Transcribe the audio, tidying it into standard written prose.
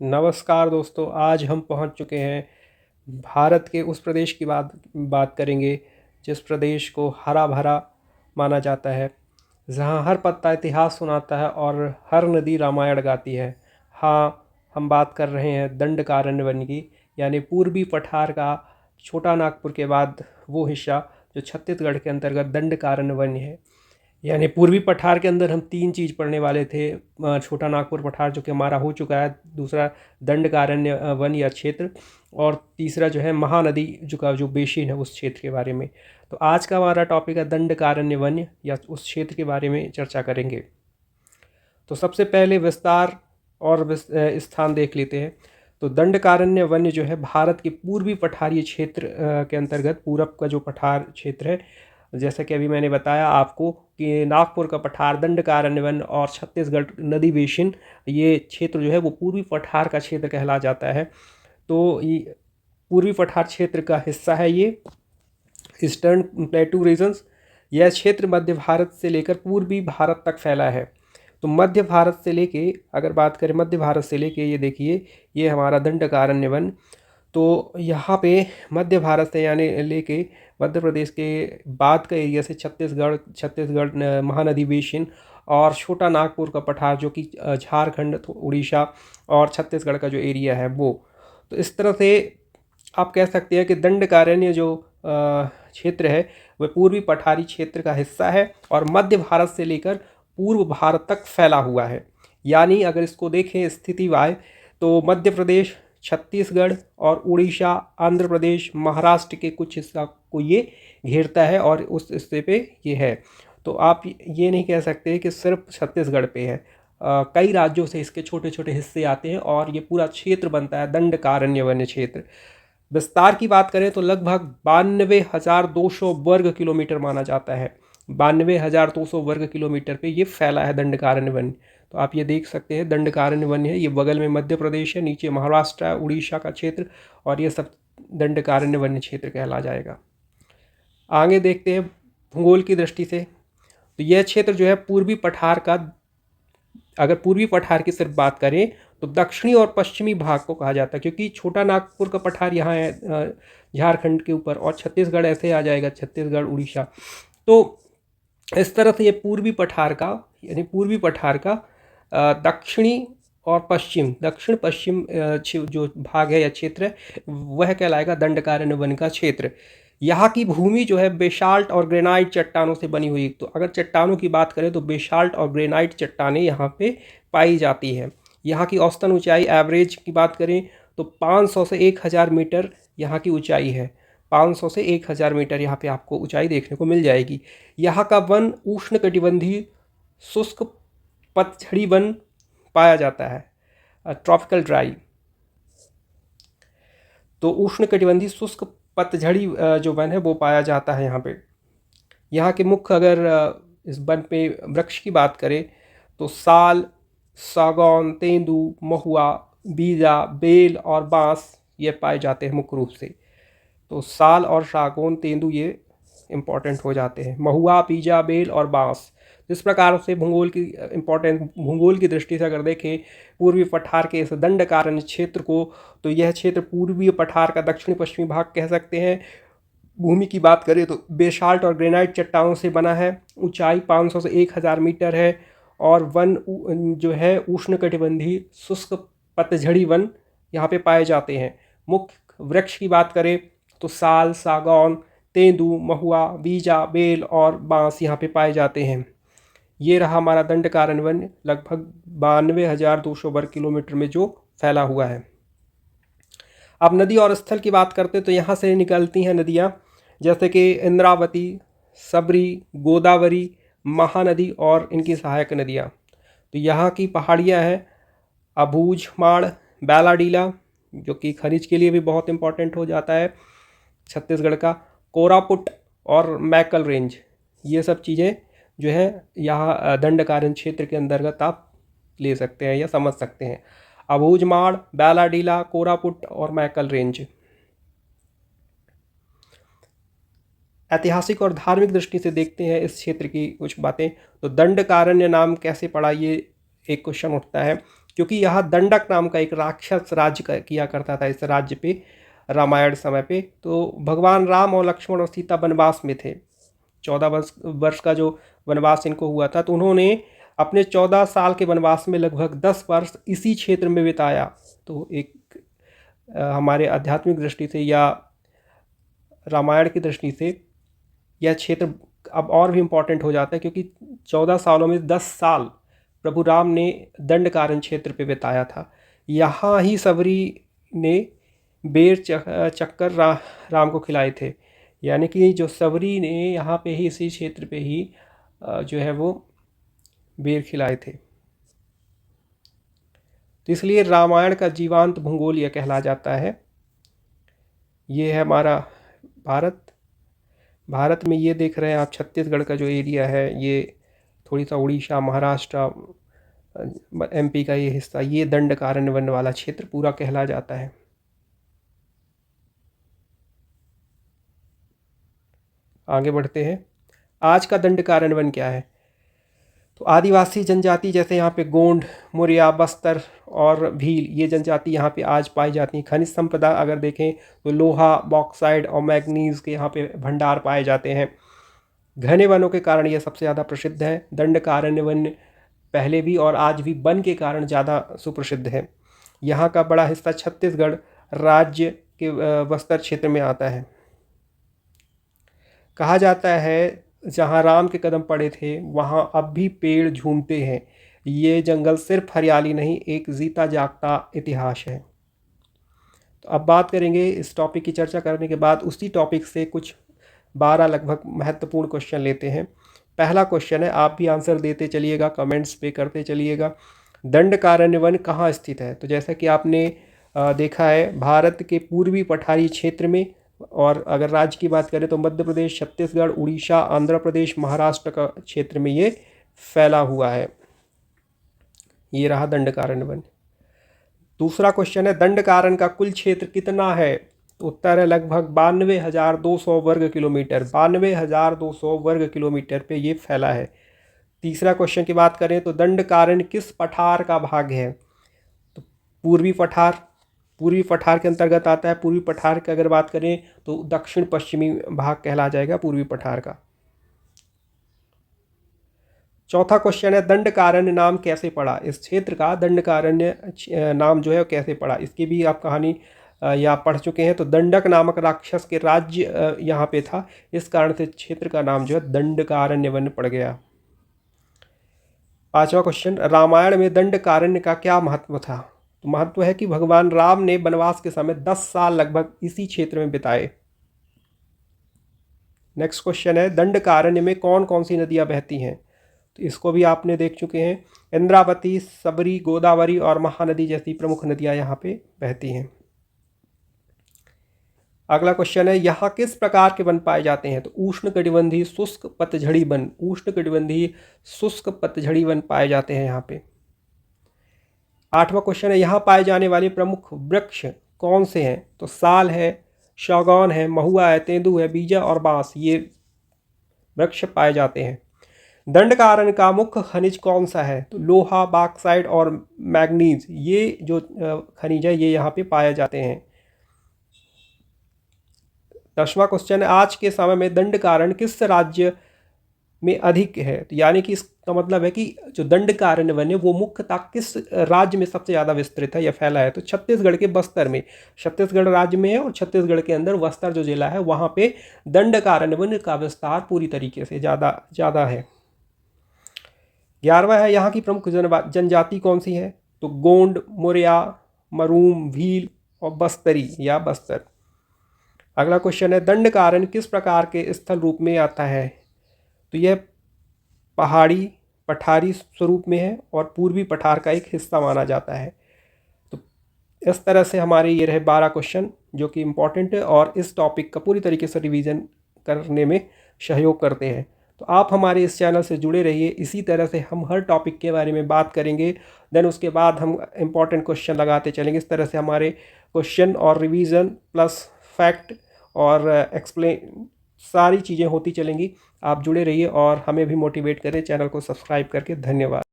नमस्कार दोस्तों, आज हम पहुंच चुके हैं भारत के उस प्रदेश की बात करेंगे जिस प्रदेश को हरा भरा माना जाता है, जहां हर पत्ता इतिहास सुनाता है और हर नदी रामायण गाती है। हाँ, हम बात कर रहे हैं दंडकारण्य वन की, यानी पूर्वी पठार का छोटा नागपुर के बाद वो हिस्सा जो छत्तीसगढ़ के अंतर्गत दंडकारण्य वन है। यानी पूर्वी पठार के अंदर हम तीन चीज़ पढ़ने वाले थे। छोटा नागपुर पठार जो कि हमारा हो चुका है, दूसरा दंडकारण्य वन या क्षेत्र, और तीसरा जो है महानदी जो बेसिन है उस क्षेत्र के बारे में। तो आज का हमारा टॉपिक है दंडकारण्य वन या उस क्षेत्र के बारे में चर्चा करेंगे। तो सबसे पहले विस्तार और स्थान देख लेते हैं। तो दंडकारण्य वन्य जो है भारत के पूर्वी पठारीय क्षेत्र के अंतर्गत, पूरब का जो पठार क्षेत्र है, जैसा कि अभी मैंने बताया आपको कि नागपुर का पठार, दंडकारण्य वन और छत्तीसगढ़ नदी बेसिन, ये क्षेत्र जो है वो पूर्वी पठार का क्षेत्र कहला जाता है। तो ये पूर्वी पठार क्षेत्र का हिस्सा है ये ईस्टर्न प्लेटू रीजन्स। यह क्षेत्र मध्य भारत से लेकर पूर्वी भारत तक फैला है। तो मध्य भारत से लेके, अगर बात करें मध्य भारत से लेके, ये देखिए ये हमारा दंडकारण्य वन। तो यहाँ पे मध्य भारत से यानी लेके मध्य प्रदेश के बाद का एरिया से छत्तीसगढ़ महानदी बेसिन और छोटा नागपुर का पठार जो कि झारखंड, उड़ीसा और छत्तीसगढ़ का जो एरिया है वो। तो इस तरह से आप कह सकते हैं कि दंडकारण्य जो क्षेत्र है वह पूर्वी पठारी क्षेत्र का हिस्सा है और मध्य भारत से लेकर पूर्व भारत तक फैला हुआ है। यानी अगर इसको देखें स्थितिवाय, तो मध्य प्रदेश, छत्तीसगढ़ और उड़ीसा, आंध्र प्रदेश, महाराष्ट्र के कुछ हिस्सा को ये घेरता है और उस हिस्से पे ये है। तो आप ये नहीं कह सकते कि सिर्फ छत्तीसगढ़ पे है। कई राज्यों से इसके छोटे छोटे हिस्से आते हैं और ये पूरा क्षेत्र बनता है दंडकारण्य वन्य क्षेत्र। विस्तार की बात करें तो लगभग 92,200 वर्ग किलोमीटर माना जाता है। 92,200 वर्ग किलोमीटर पे ये फैला है दंडकारण्य वन। तो आप ये देख सकते हैं दंडकारण्य वन है, ये बगल में मध्य प्रदेश है, नीचे महाराष्ट्र है, उड़ीसा का क्षेत्र, और ये सब दंडकारण्य वन्य क्षेत्र कहला जाएगा। आगे देखते हैं भूगोल की दृष्टि से। तो यह क्षेत्र जो है पूर्वी पठार का, अगर पूर्वी पठार की सिर्फ बात करें तो दक्षिणी और पश्चिमी भाग को कहा जाता है, क्योंकि छोटा नागपुर का पठार यहाँ है झारखंड के ऊपर, और छत्तीसगढ़ ऐसे आ जाएगा, छत्तीसगढ़ उड़ीसा। तो इस तरह से ये पूर्वी पठार का, यानी पूर्वी पठार का दक्षिणी और पश्चिम, दक्षिण पश्चिम जो भाग है या क्षेत्र है वह कहलाएगा दंडकारण्य वन का क्षेत्र। यहाँ की भूमि जो है बेसाल्ट और ग्रेनाइट चट्टानों से बनी हुई। तो अगर चट्टानों की बात करें तो बेसाल्ट और ग्रेनाइट चट्टानें यहाँ पे पाई जाती हैं। यहाँ की औसतन ऊंचाई, एवरेज की बात करें तो 500 से 1000 मीटर यहाँ की ऊंचाई है। 500 से 1000 मीटर यहाँ पे आपको ऊंचाई देखने को मिल जाएगी। यहाँ का वन उष्णकटिबंधीय शुष्क पतझड़ी वन पाया जाता है, ट्रॉपिकल ड्राई। तो उष्णकटिबंधीय शुष्क पतझड़ी जो वन है वो पाया जाता है यहाँ पे। यहाँ के मुख्य, अगर इस वन पे वृक्ष की बात करें तो साल, सागौन, तेंदू, महुआ, बीजा, बेल और बांस ये पाए जाते हैं मुख्य रूप से। तो साल और सागौन, तेंदू ये इम्पोर्टेंट हो जाते हैं। महुआ, बीजा, बेल और बांस। जिस प्रकार से भूगोल की दृष्टि से अगर देखें पूर्वी पठार के इस दंडकारण्य क्षेत्र को, तो यह क्षेत्र पूर्वी पठार का दक्षिणी पश्चिमी भाग कह सकते हैं। भूमि की बात करें तो बेसाल्ट और ग्रेनाइट चट्टानों से बना है। ऊंचाई 500 से 1000 मीटर है और वन जो है उष्णकटिबंधीय शुष्क पतझड़ी वन यहाँ पे पाए जाते हैं। मुख्य वृक्ष की बात करें तो साल, सागौन, तेंदू, महुआ, बीजा, बेल और बांस यहाँ पे पाए जाते हैं। ये रहा हमारा दंडकारण्य वन, लगभग 92,200 वर्ग किलोमीटर में जो फैला हुआ है। अब नदी और स्थल की बात करते तो यहाँ से निकलती हैं नदियाँ, जैसे कि इंद्रावती, सबरी, गोदावरी, महानदी और इनकी सहायक नदियाँ। तो यहाँ की पहाड़ियाँ हैं अबूझमाड़, बैलाडीला जो कि खनिज के लिए भी बहुत इंपॉर्टेंट हो जाता है छत्तीसगढ़ का, कोरापुट और मैकल रेंज। ये सब चीज़ें जो है यहाँ दंडकारण्य क्षेत्र के अंतर्गत आप ले सकते हैं या समझ सकते हैं। अबूझमाड़, बैलाडीला, कोरापुट और मैकल रेंज। ऐतिहासिक और धार्मिक दृष्टि से देखते हैं इस क्षेत्र की कुछ बातें। तो दंडकारण्य नाम कैसे पड़ा, ये एक क्वेश्चन उठता है। क्योंकि यहाँ दंडक नाम का एक राक्षस राज्य किया करता था इस राज्य पे रामायण समय पे। तो भगवान राम और लक्ष्मण और सीता वनवास में थे। 14 वर्ष का जो वनवास इनको हुआ था, तो उन्होंने अपने 14 साल के वनवास में लगभग 10 वर्ष इसी क्षेत्र में बिताया। तो एक हमारे आध्यात्मिक दृष्टि से या रामायण की दृष्टि से यह क्षेत्र अब और भी इम्पोर्टेंट हो जाता है, क्योंकि 14 सालों में 10 साल प्रभु राम ने दंडकारण्य क्षेत्र पे बिताया था। यहाँ ही सबरी ने बेर चक्कर राम को खिलाए थे, यानी कि जो सबरी ने यहाँ पे ही इसी क्षेत्र पे ही जो है वो बेर खिलाए थे। तो इसलिए रामायण का जीवांत भूगोल यह कहला जाता है। ये है हमारा भारत में ये देख रहे हैं आप, छत्तीसगढ़ का जो एरिया है, ये थोड़ी सा उड़ीसा, महाराष्ट्र, MP का ये हिस्सा, ये दंडकारण्य वन वाला क्षेत्र पूरा कहला जाता है। आगे बढ़ते हैं। आज का दंडकारण्य वन क्या है? तो आदिवासी जनजाति जैसे यहाँ पे गोंड, मुरिया, बस्तर और भील, ये जनजाति यहाँ पे आज पाई जाती हैं। खनिज संपदा अगर देखें तो लोहा, बॉक्साइड और मैग्नीज के यहाँ पे भंडार पाए जाते हैं। घने वनों के कारण ये सबसे ज़्यादा प्रसिद्ध है। दंडकारण्य वन पहले भी और आज भी वन के कारण ज़्यादा सुप्रसिद्ध है। यहाँ का बड़ा हिस्सा छत्तीसगढ़ राज्य के बस्तर क्षेत्र में आता है। कहा जाता है जहाँ राम के कदम पड़े थे वहाँ अब भी पेड़ झूमते हैं। ये जंगल सिर्फ हरियाली नहीं, एक जीता जागता इतिहास है। तो अब बात करेंगे इस टॉपिक की चर्चा करने के बाद उसी टॉपिक से कुछ 12 लगभग महत्वपूर्ण क्वेश्चन लेते हैं। पहला क्वेश्चन है, आप भी आंसर देते चलिएगा, कमेंट्स पे करते चलिएगा। दंडकारण्य वन कहाँ स्थित है? तो जैसा कि आपने देखा है, भारत के पूर्वी पठारी क्षेत्र में, और अगर राज्य की बात करें तो मध्य प्रदेश, छत्तीसगढ़, उड़ीसा, आंध्र प्रदेश, महाराष्ट्र का क्षेत्र में ये फैला हुआ है। ये रहा दंडकारण्य वन। दूसरा क्वेश्चन है, दंडकारण्य का कुल क्षेत्र कितना है? तो उत्तर है लगभग 92,200 वर्ग किलोमीटर। 92,200 वर्ग किलोमीटर पे ये फैला है। तीसरा क्वेश्चन की बात करें तो दंडकारण्य किस पठार का भाग है? तो पूर्वी पठार के अंतर्गत आता है। पूर्वी पठार की अगर बात करें तो दक्षिण पश्चिमी भाग कहला जाएगा पूर्वी पठार का। चौथा क्वेश्चन है, दंडकारण्य नाम कैसे पड़ा? इस क्षेत्र का दंडकारण्य नाम जो है कैसे पड़ा? इसकी भी आप कहानी या पढ़ चुके हैं। तो दंडक नामक राक्षस के राज्य यहाँ पे था, इस कारण से क्षेत्र का नाम जो है दंडकारण्य वन पड़ गया। पांचवा क्वेश्चन, रामायण में दंडकारण्य का क्या महत्व था? तो महत्व है कि भगवान राम ने वनवास के समय 10 साल लगभग इसी क्षेत्र में बिताए। नेक्स्ट क्वेश्चन है, दंडकारण्य में कौन कौन सी नदियां बहती हैं? तो इसको भी आपने देख चुके हैं। इंद्रावती, सबरी, गोदावरी और महानदी जैसी प्रमुख नदियां यहाँ पे बहती हैं। अगला क्वेश्चन है, यहाँ किस प्रकार के वन पाए जाते हैं? तो उष्णकटिबंधीय शुष्क पतझड़ी वन, उष्णकटिबंधीय शुष्क पतझड़ी वन पाए जाते हैं यहाँ पे। आठवां क्वेश्चन है, यहाँ पाए जाने वाले प्रमुख वृक्ष कौन से हैं? तो साल है, सागौन है, महुआ है, तेंदू है, बीजा और बांस, ये वृक्ष पाए जाते हैं। दंडकारण्य का मुख्य खनिज कौन सा है? तो लोहा, बॉक्साइट और मैग्नीज, ये जो खनिज है ये यहाँ पे पाए जाते हैं। 10वां क्वेश्चन है, आज के समय में दंडकारण्य किस राज्य में अधिक है? तो यानी कि इसका मतलब है कि जो दंडकारण्य वन है वो मुख्यतः किस राज्य में सबसे ज़्यादा विस्तृत है या फैला है? तो छत्तीसगढ़ के बस्तर में, छत्तीसगढ़ राज्य में है, और छत्तीसगढ़ के अंदर बस्तर जो जिला है वहाँ पे दंडकारण्य वन का विस्तार पूरी तरीके से ज़्यादा है। 11वां है, यहाँ की प्रमुख जनजाति कौन सी है? तो गोंड, मुरिया, मरूम, भील और बस्तरी या बस्तर। अगला क्वेश्चन है, दंडकारण्य किस प्रकार के स्थल रूप में आता है? तो यह पहाड़ी पठारी स्वरूप में है और पूर्वी पठार का एक हिस्सा माना जाता है। तो इस तरह से हमारे ये रहे 12 क्वेश्चन जो कि इम्पॉर्टेंट है और इस टॉपिक का पूरी तरीके से रिवीजन करने में सहयोग करते हैं। तो आप हमारे इस चैनल से जुड़े रहिए, इसी तरह से हम हर टॉपिक के बारे में बात करेंगे, देन उसके बाद हम इम्पॉर्टेंट क्वेश्चन लगाते चलेंगे। इस तरह से हमारे क्वेश्चन और रिवीजन प्लस फैक्ट और एक्सप्लेन सारी चीज़ें होती चलेंगी। आप जुड़े रहिए और हमें भी मोटिवेट करें चैनल को सब्सक्राइब करके। धन्यवाद।